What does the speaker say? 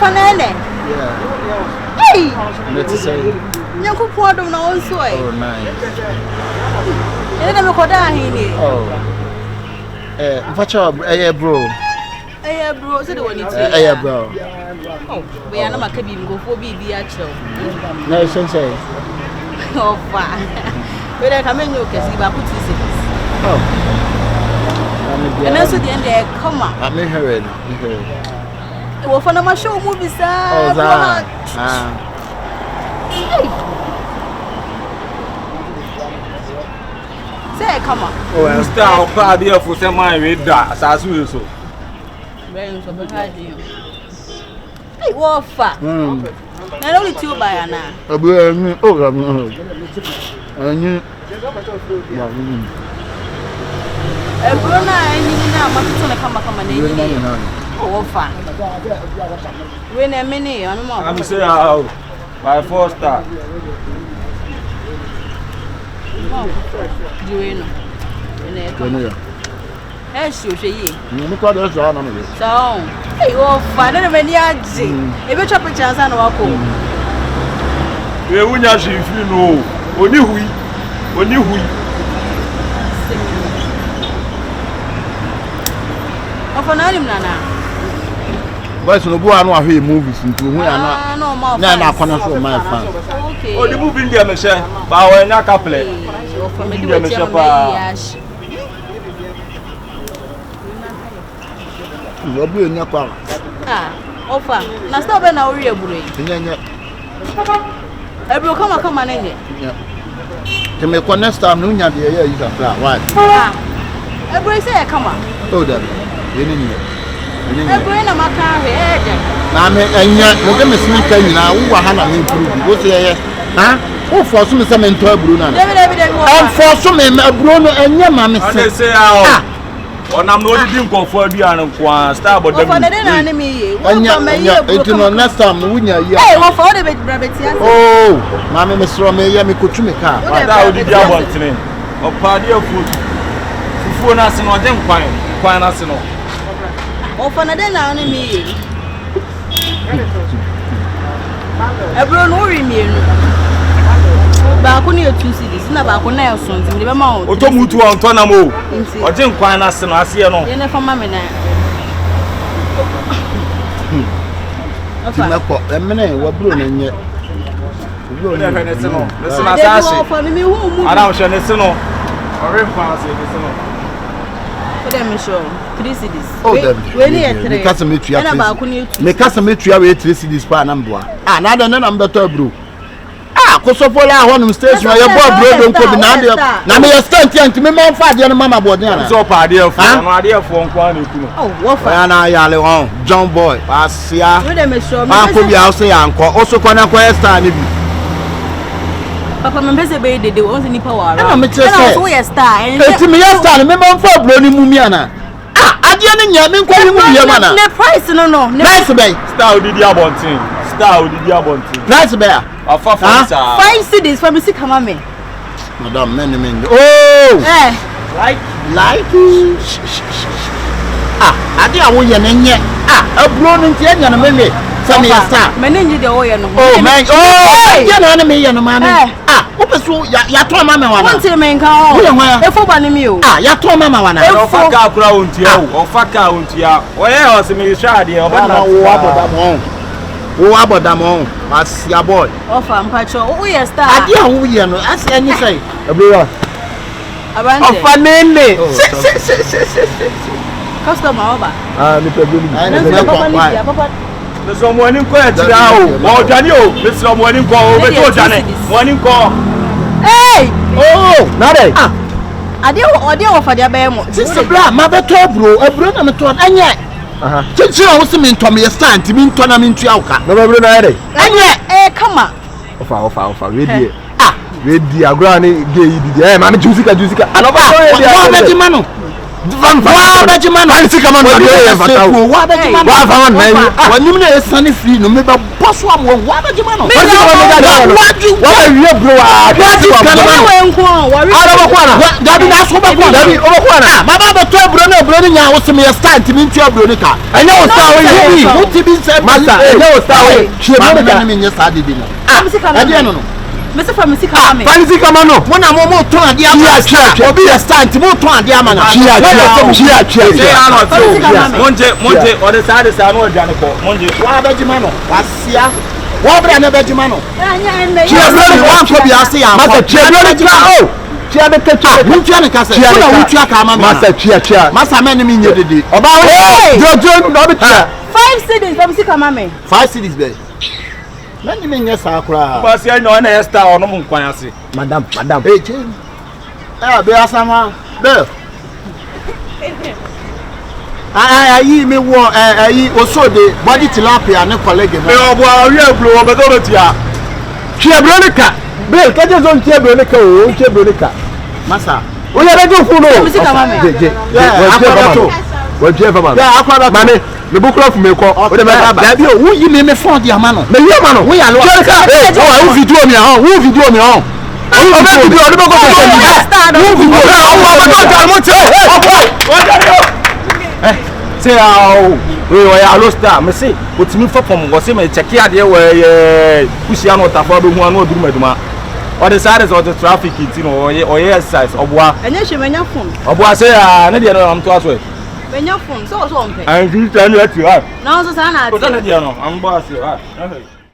Fanele. Yeah. Hey! Let's say. Yanko Porto no so. Oh, nice. You never got down here. Oh. What's up, bro? Bro, so the one it's bro. Oh, we are not going to go for BB actually. No, sensei. Oh, fine. But I come in your case, you put this. Oh. And also the end there, come on. I'm hearing. Well, for my show movies, oh, that. Say, come on. Oh, and star of Claudia for some my read that, as we so. Very so behind you. Hey, what fat? Not only 2 by an hour. Oh, oh, fine. When a minute, I'm saying, oh, by 4 star. Do you know? Yes, you say, you got us on it. so, hey, oh, fine, and many are if you chop a chance and walk home. We wouldn't if you know, when you Of an animal, Nana. But no go and watch movies into who are not. No more. No, no, corner from my fans. Okay. oh, the movie in the machine, but we're not couple. From the You'll be in your car. ah, offer. Now stop and now real bully. Every come on in here. To make one next time, no, you can fly. What? Ah, every say, come on. Oh, that. Every in my car here. And yet, look at me sneaking now. Who are Hannah improved? What's here? Huh? Oh, for some mentor Bruno. And for some Bruno and your mammy say, oh, I'm not doing for the animal star, but the enemy. next time, we know. Hey, what for the rabbit? Oh, Mammy, Miss Romeo, me could me car. That would be our thing. Or party of food. For us, and I didn't find us. Or for another enemy. Everyone worry me. Back on your 2 cities, never back on Nelson, in the amount. Otomutu on Tonamo. I didn't find us and I see no. You never mamma. A minute, what Bruno and yet. Listen, I don't share this no. Or for them, show 3 cities. Oh, when you make us a metria with 3 cities per number. Another number 2 brew. Ah, Kosovola, one station, your boy, bro, don't come now. Me stand here to me, my father and mamma Bodiana. So, party of idea for one. Oh, what for an John Boy, Passia, with them, show me. I could be out say, uncle, also can acquire star. Papa, my best baby, they want any power. I'm a star. It's me, I stand, remember for Brony Mumiana. Ah, I didn't yamin calling Mumiana. No price, no. Nice bay. Star did the abonting. Star did the abonting. Nice bear. 5 cities for me, see, come on me. Madame, many. Oh, like. Ah, I didn't want you. Ah, a blown in the end, and a minute. Some star. Meninji the oil. Oh, man. Oh, you're an enemy, and a man. Ah, what was your mamma? One to make out. If for one meal. Ah, your mamma, one. I don't fuck out round here, or fuck out here. Where else am I shady? Oh, about them on. That's your boy. Oh, I'm patrol. Oh, yes, star. I didn't we know. As any say. Everyone. Around family. Customer over. Ah, Mr. There's someone in call now. Oh, Daniel, there's someone in call. One in call. Hey! Oh, not it. I didn't offer their bemo. This is a black mother top bro. A brother and a ton. And yet. Since you also mean Tommy a stand to mean tournament Yauka. No, and yet, come on. Offer, ready. Ready, a granny, gay, mamma Jusica, and over. Wa bejima no. Fancy come on. Wa bejima no. Wa fa man. Wa nim na esane free no me ba boso am wa bejima no. Fancy come on. Wa wie bro ah. we nko worry. Ara ko na. Dabi na so ba ko. Dabi o ko na. Ma ba to bro na bro ni nya wo se me stand mi ntua bro ni ka. Enye o star we yi. Wo ti bi se Master, enye o star we. Ma na me nya sa de bi no. Ade no no. Mr. Famisi Kame. Fancy come on. Mo na mo ton ade ama. Obi ya stand mo ton ade ama na. Chia. Monje ode sa no adwane ko. Monje Wa bejima no. Wasia. Wa bra na bejima no. Chia bro ni wan ko bi ase ya. Master, chia bro ni oh. Chia be teach. Wuntua ne kasa. Kuna wuntua ka ama. Master, chia. Masa me ne mi nye dede. Oba we. Jojo no be chia. 5 cities Famisi Kame. 5 cities be. Nani me nye sa akura. ba si anya na star ono mu nkwan ase. Madam. Eh, chen. Be asama. Be. Ayi me wo ayi osode body tilapia ne colleague Me obo awie bro obo do tia. Chia bronica. Bill, ka je zon chia bronica o, chia bronica. masa. O ya rejo fu no. Famisi Kame. Je. Wo chia fa ma. Ya akwara Mane, me bukura fu me ko. O de me baba. Da bi o wo yi me phone di ama no. Me yi ma no. Wo ya lo. Wo video mi ha, wo video mi ha. O be video o de ko so se. Wo video. O ba do ta mo che. Say we ya alo star me say otimi fa pom go say me check ade we kusia no tafa be hu anu oduru maduma. O de sare so the traffic it no oye exercise oboa. Enye hwemanya phone. Oboa say na de no am to aso. Menya phone so so mpe. And you tell me that you are. Na so sa na ade. O tell me no am boss you are.